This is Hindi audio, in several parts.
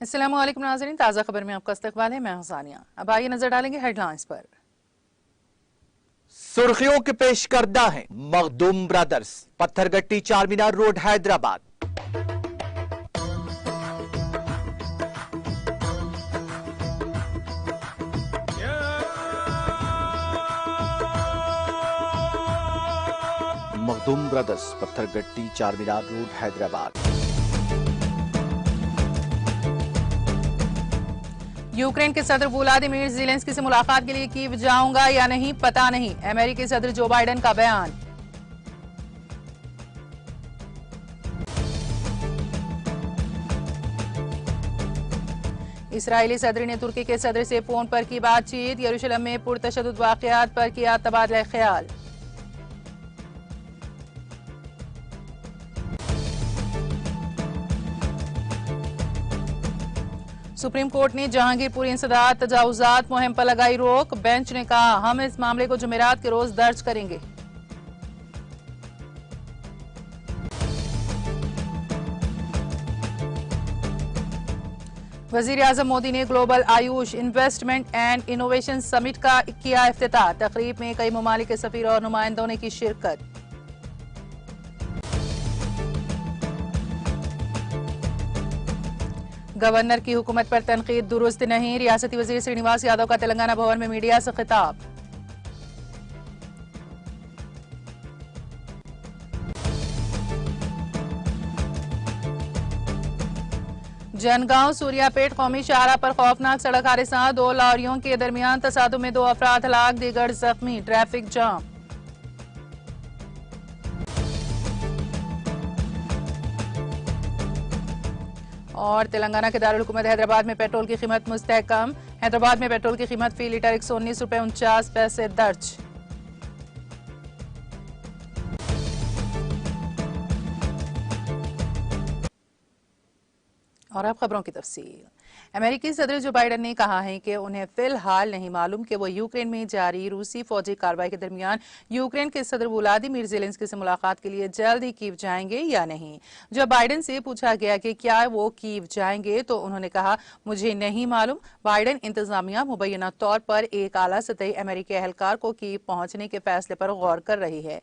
अस्सलामु अलैकुम नाज़रीन, ताज़ा खबर में आपका इस्तकबाल है। मैं हूं सानिया। अब आइए नजर डालेंगे हेडलाइंस पर। सुर्खियों के पेश करदा है Makhdoom brothers, Pathergatti Charminar road Hyderabad. Makhdoom brothers, Pathergatti Charminar road Hyderabad. Ukraine के सदर व्लादिमीर ज़ेलेंस्की से मुलाकात के लिए कीव जाऊंगा या नहीं पता नहीं, अमेरिकी सदर जो बाइडेन का बयान। इसराइली सदर ने तुर्की के सदर से फोन पर की बातचीत, यरूशलेम में पुरतशद्दुद वाकयात पर किया तबादला ख्याल। सुप्रीम कोर्ट ने जहांगीरपुर इंसदाद तजावुजात मुहिम पर लगाई रोक, बेंच ने कहा हम इस मामले को जुमेरात के रोज दर्ज करेंगे। वजीर आजम मोदी ने global Ayush investment and innovation summit का किया इफ्तिताह, तकरीब में कई ममालिक के सफीर और नुमाइंदों ने की शिरकत। गवर्नर की हुकूमत पर तनकीद दुरुस्त नहीं, रियासती वजीर श्रीनिवास यादव का तेलंगाना भवन में मीडिया से खिताब। जनगांव सूर्यापेट कौमी शाहरा पर खौफनाक सड़क हादसा, 2 लॉरियों के दरमियान तसादुम में 2 अफराद हलाक, दीगर जख्मी, ट्रैफिक जाम। और तेलंगाना के दारुल हुकूमत हैदराबाद में पेट्रोल की कीमत मुस्तहकम, हैदराबाद में पेट्रोल की कीमत फी लीटर 119 रुपए 49 पैसे दर्ज। और अब खबरों की तफसील। अमेरिकी सदर जो बाइडेन ने कहा है कि उन्हें फिलहाल नहीं मालूम कि वो यूक्रेन में जारी रूसी फौजी कार्रवाई के दरमियान यूक्रेन के सदर व्लादिमीर ज़ेलेंस्की से मुलाकात के लिए जल्द ही कीव जाएंगे या नहीं। जब बाइडेन से पूछा गया कि क्या वो कीव जाएंगे तो उन्होंने कहा मुझे नहीं मालूम। बाइडेन इंतजामिया मुबैना तौर पर एक आला सतही अमेरिकी एहलकार को कीव पहुंचने के फैसले पर गौर कर रही है।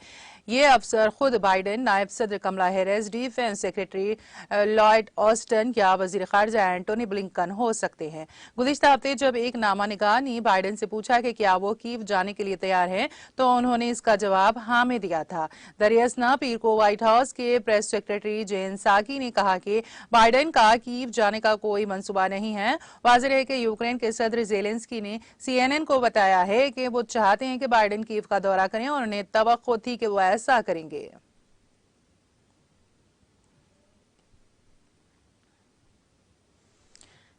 ये अफसर खुद बाइडेन, नायब सदर Kamala Harris, defence secretary Lloyd Austin या वजीर खारजा एंटोनी ब्लिंकन हो सकते हैं। गुज़िश्ता हफ्ते जब एक नामा निगाह ने बाइडेन से पूछा कि क्या वो कीव जाने के लिए तैयार हैं तो उन्होंने इसका जवाब हाँ में दिया था। दरियासना पीर को व्हाइट हाउस के प्रेस सेक्रेटरी जेन साकी ने कहा कि बाइडेन का कीव जाने का कोई मंसूबा नहीं है। वाज़ेह है कि यूक्रेन के सदर ज़ेलेंस्की ने CNN को बताया है कि वो चाहते हैं कि बाइडेन कीव का दौरा करें और उन्हें तवक्को थी कि वो ऐसा करेंगे।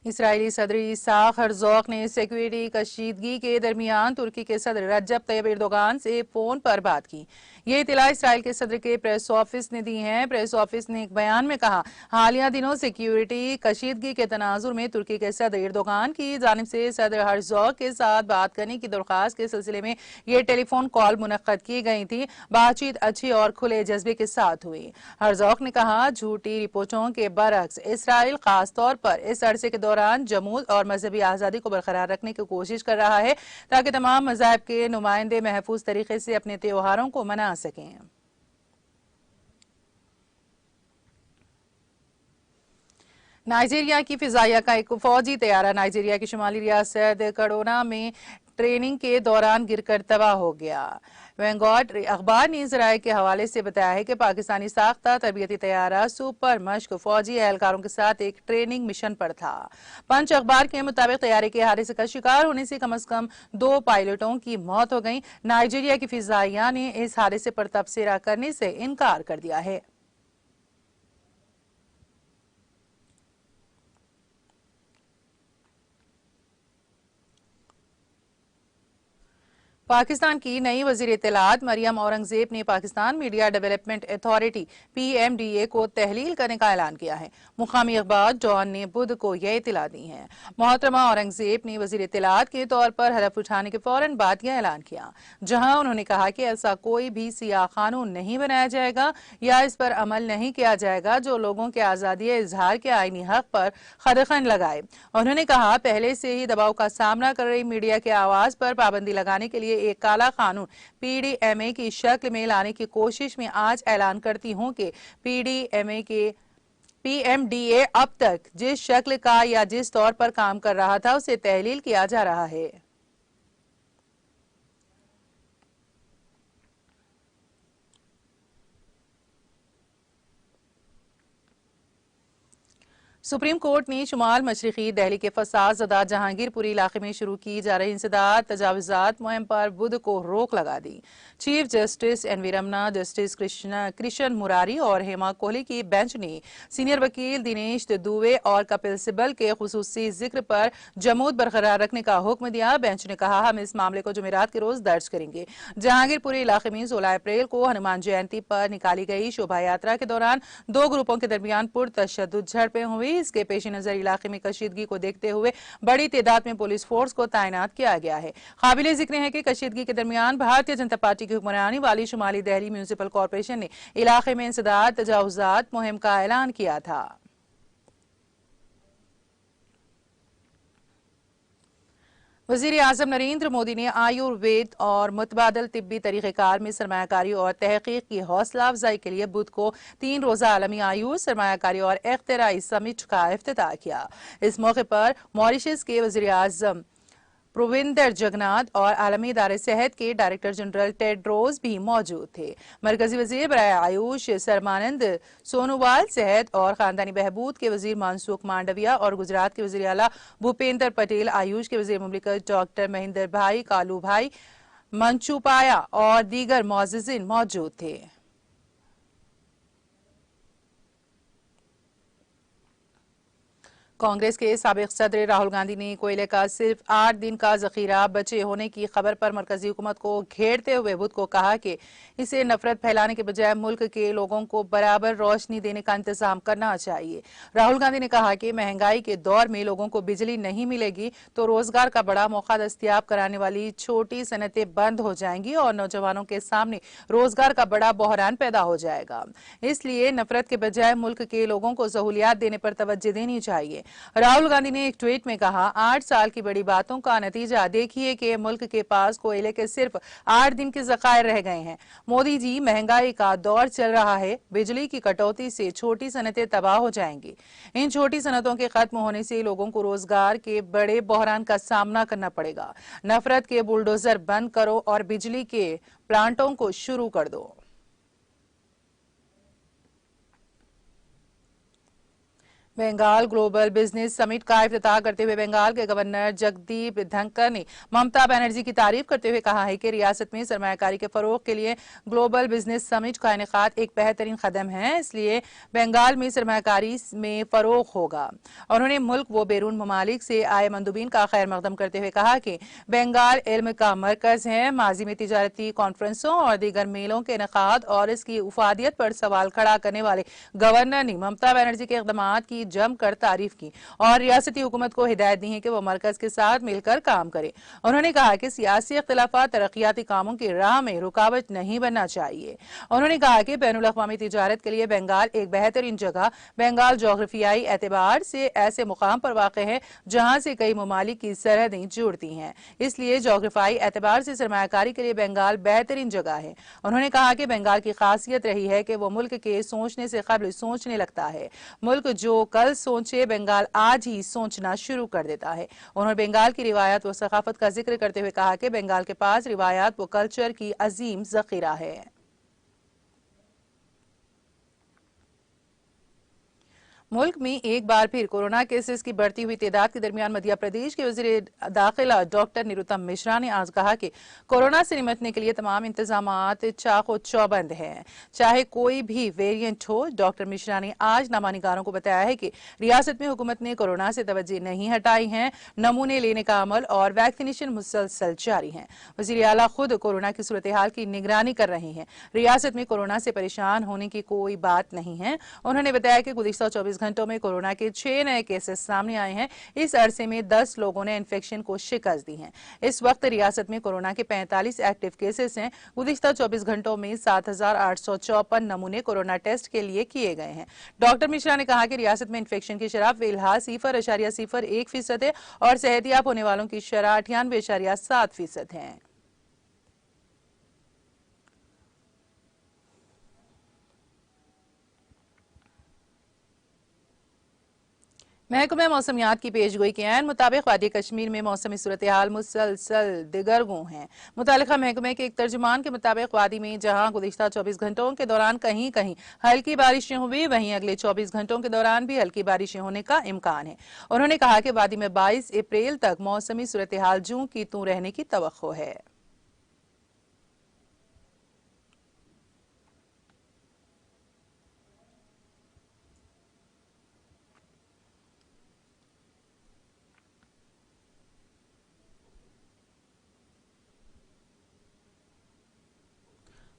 इसराइली सदर इसाक हर्जोग ने सिक्योरिटी कशीदगी के दरमियान तुर्की के सदर रजब तैयब एर्दोगान से फोन पर बात की। ये इतला इसराइल के सदर के प्रेस ऑफिस ने दी है। प्रेस ऑफिस ने एक बयान में कहा हालिया दिनों सिक्योरिटी कशीदगी के तनाजुर में तुर्की के सदर एर्दोगान की जानिब से सदर हर्जोग के साथ बात करने की दरख्वास्त के सिलसिले में ये टेलीफोन कॉल मुनक्कद की गई थी। बातचीत अच्छी और खुले जज्बे के साथ हुई। हर्जोग ने कहा झूठी रिपोर्टों के बरक्स इसराइल खासतौर पर इस अरसे के दौरान जमूद और मजहबी आज़ादी को बरकरार रखने की कोशिश कर रहा है ताकि तमाम मज़ाहब के नुमाइंदे महफूज तरीके से अपने त्योहारों को मना सकें। नाइजीरिया की फिजाइया का एक फौजी तैयारा नाइजीरिया की शुमाली रियासत कड़ोना में ट्रेनिंग के दौरान गिरकर तबाह हो गया। वेंगॉट अखबार ने जराये के हवाले से बताया है कि पाकिस्तानी साख्ता तरबियती तैयारा सुपर मश्क फौजी एहलकारों के साथ एक ट्रेनिंग मिशन पर था। पंच अखबार के मुताबिक तैयारे के हादसे का शिकार होने से कम अज कम 2 पायलटों की मौत हो गई। नाइजीरिया की फिजाइया ने इस हादसे पर तबसरा करने से इनकार कर दिया है। पाकिस्तान की नई वजीर इत्तलात मरियम औरंगजेब ने Pakistan media development authority PMDA को तहलील करने का ऐलान किया है। मुकामी अखबार डॉन ने बुध को यह इत्तला दी है। मोहतरमा औरंगजेब ने वजीर इत्तलात के तौर पर हलफ उठाने के फौरन बाद यह ऐलान किया, जहां उन्होंने कहा कि ऐसा कोई भी सियाह कानून नहीं बनाया जाएगा या इस पर अमल नहीं किया जाएगा जो लोगों के आजादी इजहार के आईनी हक पर खदखन लगाए। उन्होंने कहा, पहले से ही दबाव का सामना कर रही मीडिया के आवाज पर पाबंदी लगाने के लिए एक काला कानून PDMA की शक्ल में लाने की कोशिश में आज ऐलान करती हूं कि PMDA अब तक जिस शक्ल का या जिस तौर पर काम कर रहा था उसे तहलील किया जा रहा है। सुप्रीम कोर्ट ने शुमाल मशरकी दिल्ली के फसाद ज़दा जहांगीरपुरी इलाके में शुरू की जा रही इंसदाद तजावुजात मुहिम पर बुध को रोक लगा दी। Chief justice N V Ramana, justice Krishna Murari और हेमा कोहली की बेंच ने सीनियर वकील दिनेश दुबे और कपिल सिब्बल के खुसूसी जिक्र पर जमूत बरकरार रखने का हुक्म दिया। बेंच ने कहा, हम इस मामले को जुमेरात के रोज दर्ज करेंगे। जहांगीरपुरी इलाके में 16 अप्रैल को हनुमान जयंती पर निकाली गई शोभा यात्रा के दौरान दो ग्रुपों के दरमियान पुरतशद्दुद झड़पें हुई। इसके पेश नजर इलाके में कशीदगी को देखते हुए बड़ी तादाद में पुलिस फोर्स को तैनात किया गया है। काबिले जिक्र है कि कशीदगी के दरमियान भारतीय जनता पार्टी की हुक्मरानी वाली शुमाली दिल्ली म्यूनिसिपल कॉरपोरेशन ने इलाके में इंसदाद तजावुजात मुहिम का ऐलान किया था। वजीर आजम नरेंद्र मोदी ने आयुर्वेद और मुतबादल तिब्बी तरीक़ेकार में सरमायाकारी और तहकीक की हौसला अफजाई के लिए बुध को 3 रोज़ा आलमी आयुष सरमायाकारी और इख्तिराई समिट का इफ्तिताह किया। इस मौके पर मॉरिशस के वजीर आजम प्रविंदर जगन्नाथ और आलमी इदारे सेहत के डायरेक्टर जनरल टेड्रोस भी मौजूद थे। मरकजी वजीर बराए आयुष सरमानंद सोनोवाल, सेहत और खानदानी बहबूद के वजीर मनसुख मांडविया और गुजरात के वजीर आला भूपेंद्र पटेल, आयुष के वजीर मुमलिकत डॉक्टर महेंद्र भाई कालू भाई मंचूपाया और दीगर मौजिज़िन मौजूद थे। कांग्रेस के साबिक सदर राहुल गांधी ने कोयले का सिर्फ 8 दिन का जखीरा बचे होने की खबर पर मरकजी हुकूमत को घेरते हुए बुध को कहा कि इसे नफरत फैलाने के बजाय मुल्क के लोगों को बराबर रोशनी देने का इंतजाम करना चाहिए। राहुल गांधी ने कहा कि महंगाई के दौर में लोगों को बिजली नहीं मिलेगी तो रोजगार का बड़ा मौका दस्तयाब कराने वाली छोटी सनतें बंद हो जाएंगी और नौजवानों के सामने रोजगार का बड़ा बहरान पैदा हो जाएगा। इसलिए नफरत के बजाय मुल्क के लोगों को सहूलियात देने पर तवज्जो देनी चाहिए। राहुल गांधी ने एक ट्वीट में कहा, 8 साल की बड़ी बातों का नतीजा देखिए कि मुल्क के पास कोयले के सिर्फ 8 दिन के ज़खायर रह गए हैं। मोदी जी, महंगाई का दौर चल रहा है, बिजली की कटौती से छोटी सनतें तबाह हो जाएंगी। इन छोटी सनतों के खत्म होने से लोगों को रोजगार के बड़े बहरान का सामना करना पड़ेगा। नफरत के बुलडोजर बंद करो और बिजली के प्लांटों को शुरू कर दो। बंगाल ग्लोबल बिजनेस समिट का इफ्तिताह करते हुए बंगाल के गवर्नर जगदीप धनखड़ ने ममता बनर्जी की तारीफ करते हुए कहा है कि रियासत में सरमायाकारी के फरोग के लिए ग्लोबल बिजनेस समिट का इनेकाद एक बेहतरीन कदम है। इसलिए बंगाल में सरमायाकारी में फरोग होगा। उन्होंने मुल्क व बैरून ममालिक से आए मंदूबीन का खैर मकदम करते हुए कहा कि बंगाल इल्म का मरकज है। माजी में तिजारती कॉन्फ्रेंसों और दीगर मेलों के इनेकाद और इसकी उफादियत पर सवाल खड़ा करने वाले गवर्नर ने ममता बनर्जी के इक़दाम की जमकर तारीफ की और रियासती हुकूमत को हिदायत दी है कि वो मरकज के साथ मिलकर काम करे। उन्होंने कहा कि सियासी इख्तिलाफात तरक्याती कामों की राह में रुकावट नहीं बनना चाहिए। उन्होंने कहा कि बैनुल अक़वामी तिजारत के लिए बंगाल एक बेहतरीन जगह, बंगाल जोग्राफियाई एतबार से ऐसे मुकाम पर वाक़ है जहां से कई ममालिक की सरहदें जुड़ती हैं। इसलिए जोग्राफियाई एतबार से सरमायाकारी के लिए बंगाल बेहतरीन जगह है। उन्होंने कहा कि बंगाल की खासियत रही है कि वो मुल्क के सोचने से कबल सोचने लगता है। मुल्क जो कल सोचे, बंगाल आज ही सोचना शुरू कर देता है। उन्होंने बंगाल की रिवायत व सकाफत का जिक्र करते हुए कहा कि बंगाल के पास रिवायत व कल्चर की अजीम जखीरा है। मुल्क में एक बार फिर कोरोना केसेस की बढ़ती हुई तादाद के दरमियान मध्य प्रदेश के वजीर दाखिला डॉक्टर निरुतम मिश्रा ने आज कहा कि कोरोना से निपटने के लिए तमाम इंतजाम चाको चौबंद हैं, चाहे कोई भी वेरिएंट हो। डॉक्टर मिश्रा ने आज नामानिगारों को बताया है कि रियासत में हुकूमत ने कोरोना से तवज्जो नहीं हटाई है, नमूने लेने का अमल और वैक्सीनेशन मुसलसल जारी है। वजीर आला खुद कोरोना की सूरत हाल की निगरानी कर रहे हैं। रियासत में कोरोना से परेशान होने की कोई बात नहीं है। उन्होंने बताया कि गुज़िश्ता 24 घंटों में कोरोना के 6 नए केसेस सामने आए हैं। इस अरसे में 10 लोगों ने इन्फेक्शन को शिकस्त दी है। इस वक्त रियासत में कोरोना के 45 एक्टिव केसेस हैं। गुज़िश्ता 24 घंटों में 7,854 नमूने कोरोना टेस्ट के लिए किए गए हैं। डॉक्टर मिश्रा ने कहा कि रियासत में इन्फेक्शन की शरह फिलहाल 0.01% है और सेहतियाब होने वालों की शरह 98.7% है। महकमा मौसमियात की पेशगोई के ऐन मुताबिक वादी कश्मीर में मौसमी सूरत हाल मुसलसल दिगरगू है। मुतालिका महकमे के एक तर्जुमान के मुताबिक वादी में जहां गुज़िश्ता 24 घंटों के दौरान कहीं कहीं हल्की बारिशें हुई, वहीं अगले 24 घंटों के दौरान भी हल्की बारिशें होने का इम्कान है। उन्होंने कहा कि वादी में 22 अप्रैल तक मौसमी सूरत हाल जूं की तूं रहने की तवक्को है।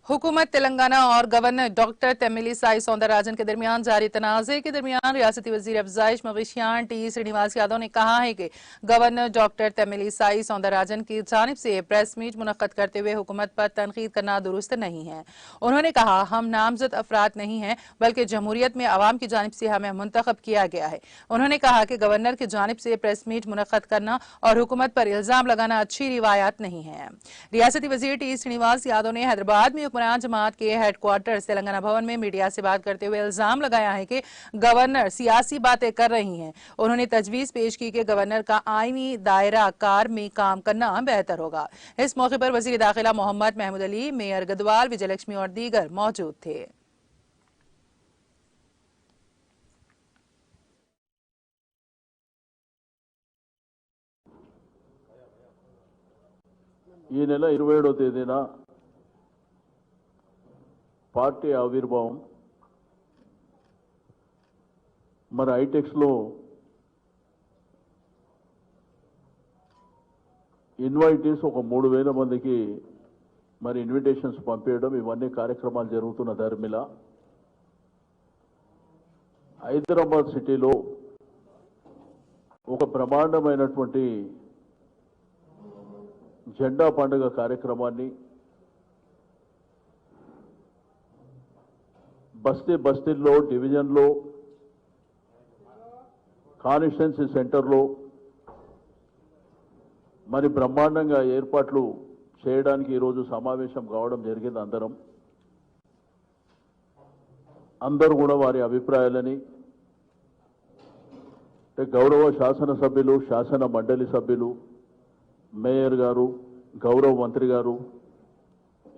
हुकूमत तेलंगाना और गवर्नर डॉक्टर तमिलिसाई सौंदरराजन के दरमियान जारी तनाज़े के दरमियान रियासती वजीर अफजाइश मवेशियान टी श्रीनिवास यादव ने कहा है कि गवर्नर डॉक्टर तमिलिसाई सौंदरराजन की जानिब से प्रेस मीट मुनक्कद करते हुए हुकूमत पर तनकीद करना दुरुस्त नहीं है। उन्होंने कहा, हम नामजद अफराद नहीं हैं बल्कि जमहूरियत में अवाम की जानिब से हमें मुंतखब किया गया है। उन्होंने कहा कि गवर्नर की जानिब से प्रेस मीट मुनक्कद करना और हुकूमत पर इल्जाम लगाना अच्छी रिवायात नहीं है। रियासती वजीर टी श्रीनिवास यादव ने हैदराबाद में हुक्मरान जमात के हेडक्वार्टर तेलंगाना भवन में मीडिया से बात करते हुए इल्जाम लगाया है कि गवर्नर सियासी बातें कर रही हैं। उन्होंने तजवीज पेश की कि गवर्नर का आईनी दायरा कार में काम करना बेहतर होगा। इस मौके पर वजीर दाखिला मोहम्मद महमूद अली, मेयर गदवाल, विजयलक्ष्मी और दीगर मौजूद थे। ఈ నెల 27వ తేదీన పార్టీ ఆవిర్భావం మరి ఐటెక్స్లో ఇన్వైటీస్ ఒక 3,000 మందికి మరి ఇన్విటేషన్స్ పంపించడం ఇవన్నీ కార్యక్రమాలు జరుగుతున్న ధర్మిల హైదరాబాద్ సిటీలో ఒక బ్రహ్మాండమైనటువంటి జెండా పండుగ కార్యక్రమాన్ని బస్తీల్లో డివిజన్లో కాన్స్టిట్యుయెన్సీ సెంటర్లో మరి బ్రహ్మాండంగా ఏర్పాట్లు చేయడానికి ఈరోజు సమావేశం కావడం జరిగింది. అందరూ కూడా వారి అభిప్రాయాలని గౌరవ శాసనసభ్యులు, శాసన మండలి సభ్యులు, మేయర్ గారు, గౌరవ మంత్రి గారు,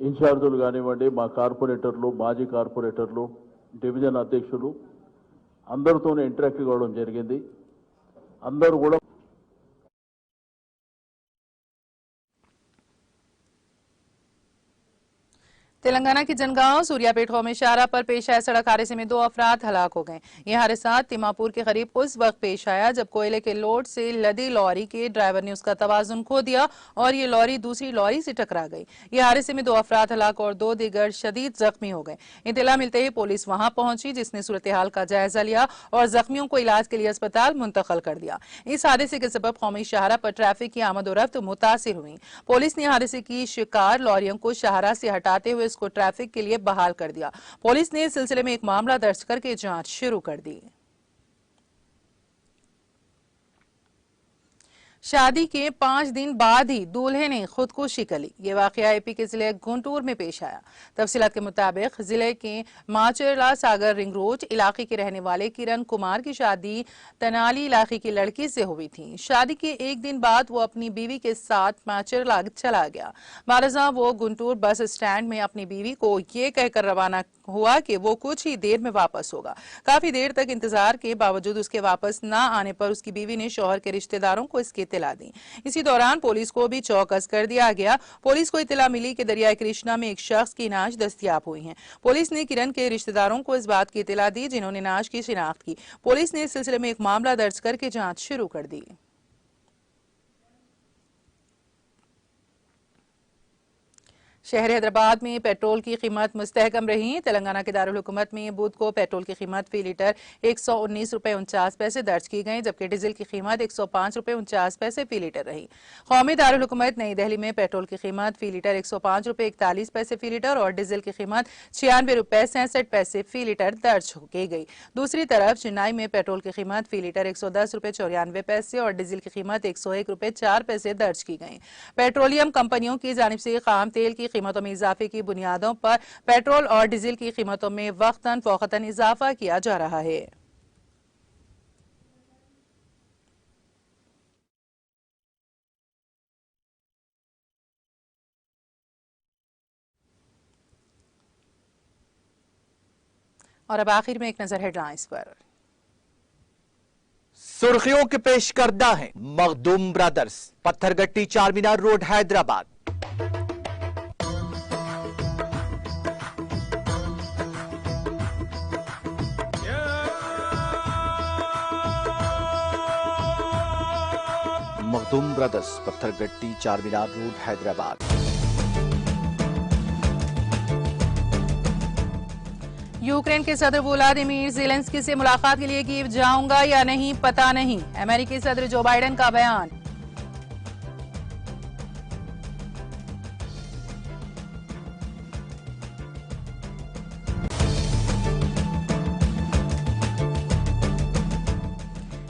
ఇన్ఛార్జులు కానివ్వండి, మా కార్పొరేటర్లు, మాజీ కార్పొరేటర్లు, డివిజన్ అధ్యక్షులు అందరితోనే ఇంటరాక్ట్ కావడం జరిగింది. అందరూ కూడా तेलंगाना के जनगांव सूर्यापेट कौमी शाहरा पर पेश आए सड़क हादसे में 2 अफराद हलाक हो गए। यह हादसा तिमापुर के करीब उस वक्त पेश आया जब कोयले के लोड से लदी लॉरी के ड्राइवर ने उसका तवाजुन खो दिया और ये लॉरी दूसरी लॉरी से टकरा गई। यह हादसे में 2 अफराद हलाक और 2 दीगर शदीद जख्मी हो गए। इत्तला मिलते ही पुलिस वहां पहुंची, जिसने सूरत हाल का जायजा लिया और जख्मियों को इलाज के लिए अस्पताल मुंतकिल कर दिया। इस हादसे के सबब कौमी शाहरा पर ट्रैफिक की आमदोरफ्त मुतासिर हुई। पुलिस ने हादसे की शिकार लॉरियों को शाहरा से हटाते हुए को ट्रैफिक के लिए बहाल कर दिया। पुलिस ने इस सिलसिले में एक मामला दर्ज करके जांच शुरू कर दी। शादी के 5 दिन बाद ही दूल्हे ने खुदकुशी कर ली। ये वाकया एपी के जिले गुंटूर में पेश आया। तफसीलात के मुताबिक जिले के माचरला सागर रिंग रोड इलाके के रहने वाले किरण कुमार की शादी तनाली इलाके की लड़की से हुई थी। शादी के एक दिन बाद वो अपनी बीवी के साथ माचरला चला गया। बारजा वो गुंटूर बस स्टैंड में अपनी बीवी को ये कहकर रवाना हुआ कि वो कुछ ही देर में वापस होगा। काफी देर तक इंतजार के बावजूद उसके वापस न आने पर उसकी बीवी ने शौहर के रिश्तेदारों को इसकी इत्तला दी। इसी दौरान पुलिस को भी चौकस कर दिया गया। पुलिस को इत्तला मिली कि दरियाई कृष्णा में एक शख्स की नाश दस्तयाब हुई है। पुलिस ने किरण के रिश्तेदारों को इस बात की इत्तला दी जिन्होंने नाश की शिनाख्त की। पुलिस ने इस सिलसिले में एक मामला दर्ज करके जांच शुरू कर दी। शहर हैदराबाद में पेट्रोल की कीमत मुस्तहकम रही। तेलंगाना के दारुल हुकूमत में बुध को पेट्रोल की कीमत फी लीटर 119 रुपए 49 पैसे दर्ज की गई, जबकि डीजल की कीमत 105 रुपए 49 पैसे फी लीटर रही। कौमी दारुल हुकूमत नई दिल्ली में पेट्रोल की कीमत फी लीटर 105 रुपए 41 पैसे फी लीटर और डीजल की कीमत 96 रुपए 67 पैसे फी लीटर दर्ज की गई। दूसरी तरफ चेन्नई में पेट्रोल की कीमत फी लीटर 110 रुपए 94 पैसे और डीजल की कीमत 101 रुपए 4 पैसे दर्ज की गई। पेट्रोलियम कंपनियों की जानिब से खाम तेल की कीमतों में इजाफे की बुनियादों पर पेट्रोल और डीजल की कीमतों में वक्तन फौकतन इजाफा किया जा रहा है। और अब आखिर में एक नजर हेडलाइंस पर। सुर्खियों के पेश करदा है Makhdoom brothers, Pathergatti Charminar road Hyderabad. Makhdoom brothers, Pathergatti Charminar road Hyderabad. Ukraine के सदर व्लादिमीर ज़ेलेंस्की से मुलाकात के लिए कीव जाऊंगा या नहीं पता नहीं, अमेरिकी सदर जो बाइडेन का बयान।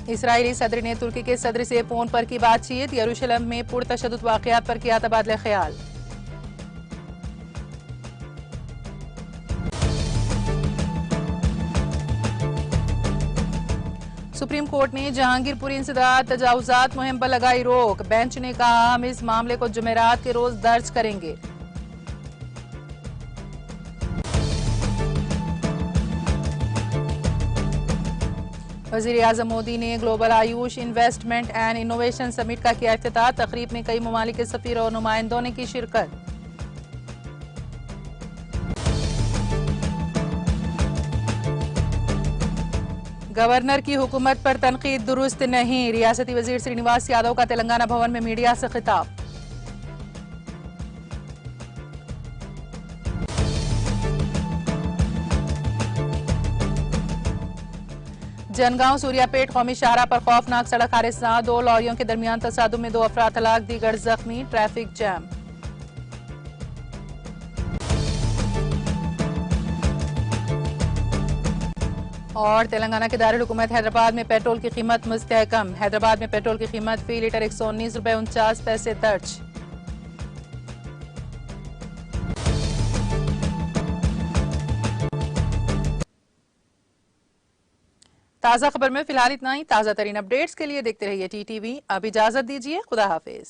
इसराइली सदर ने तुर्की के सदर से फोन पर की बातचीत। यरूशलेम में पुरतशद्दुद वाक़यात पर किया तबादला ख्याल। सुप्रीम कोर्ट ने जहांगीरपुरी इंसदाद तजावुजात मुहिम पर लगाई रोक। बेंच ने कहा हम इस मामले को जुमेरात के रोज दर्ज करेंगे। वज़ीर आज़म मोदी ने global Ayush investment and innovation summit का किया इफ्तिताह। तकरीब में कई ममालिक के सफीर और नुमाइंदों ने की शिरकत। गवर्नर की हुकूमत पर तनकीद दुरुस्त नहीं, रियासती वजीर श्रीनिवास यादव का तेलंगाना भवन में मीडिया से खिताब। जनगांव सूर्यापेट कौमी शाहरा पर खौफनाक सड़क हादसा, 2 लॉरियों के दरमियान तसादुम में 2 अफराद हलाक, दीगर जख्मी, ट्रैफिक जैम। और तेलंगाना के दारुल हुकूमत हैदराबाद में पेट्रोल की कीमत मुस्तहकम। हैदराबाद में पेट्रोल की कीमत फी लीटर 119 रुपए 49 पैसे दर्ज। ताज़ा खबर में फिलहाल इतना ही। ताज़ा तरीन अपडेट्स के लिए देखते रहिए टीटीवी। अब इजाजत दीजिए, खुदा हाफिज।